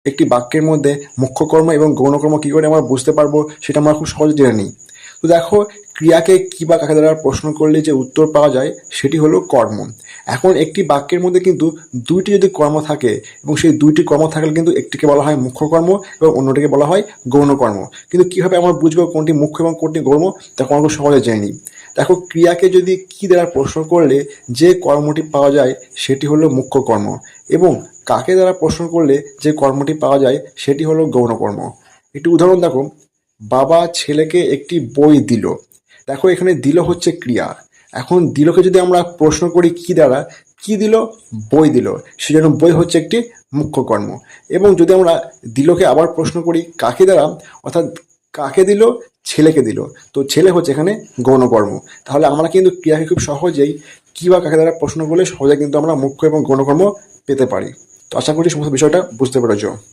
একটি বাক্যের মধ্যে মুখ্য কর্ম এবং গৌণ কর্ম কী করে আমরা বুঝতে পারবো সেটা আমরা খুব সহজে জেনে নিই। তো দেখো, ক্রিয়াকে কী বা কাকে দ্বারা প্রশ্ন করলে যে উত্তর পাওয়া যায় সেটি হলো কর্ম। এখন একটি বাক্যের মধ্যে কিন্তু দুইটি যদি কর্ম থাকে এবং সেই দুইটি কর্ম থাকলে কিন্তু একটিকে বলা হয় মুখ্য কর্ম এবং অন্যটিকে বলা হয় গৌণ কর্ম। কিন্তু কীভাবে আমরা বুঝবো কোনটি মুখ্য এবং কোনটি গৌণ, তখন আমরা খুব সহজে জেনে নিই। দেখো, ক্রিয়াকে যদি কী দ্বারা প্রশ্ন করলে যে কর্মটি পাওয়া যায় সেটি হলো মুখ্য কর্ম, এবং কাকে দ্বারা প্রশ্ন করলে যে কর্মটি পাওয়া যায় সেটি হলো গৌণ কর্ম। একটি উদাহরণ দেখো, বাবা ছেলেকে একটি বই দিল। দেখো, এখানে দিল হচ্ছে ক্রিয়া। এখন দিলকে যদি আমরা প্রশ্ন করি কি দ্বারা, কি দিল? বই দিল, সেজন্য বই হচ্ছে একটি মুখ্য কর্ম। এবং যদি আমরা দিলকে আবার প্রশ্ন করি কাকে দ্বারা, অর্থাৎ কাকে দিল? ছেলেকে দিল, তো ছেলে হচ্ছে এখানে গৌণ কর্ম। তাহলে আমরা কিন্তু ক্রিয়াকে খুব সহজেই কী বা কাকে দ্বারা প্রশ্ন করলে সহজে কিন্তু আমরা মুখ্য এবং গৌণ কর্ম পেতে পারি। তো আশা করি সমস্ত বিষয়টা বুঝতে পেরেছ।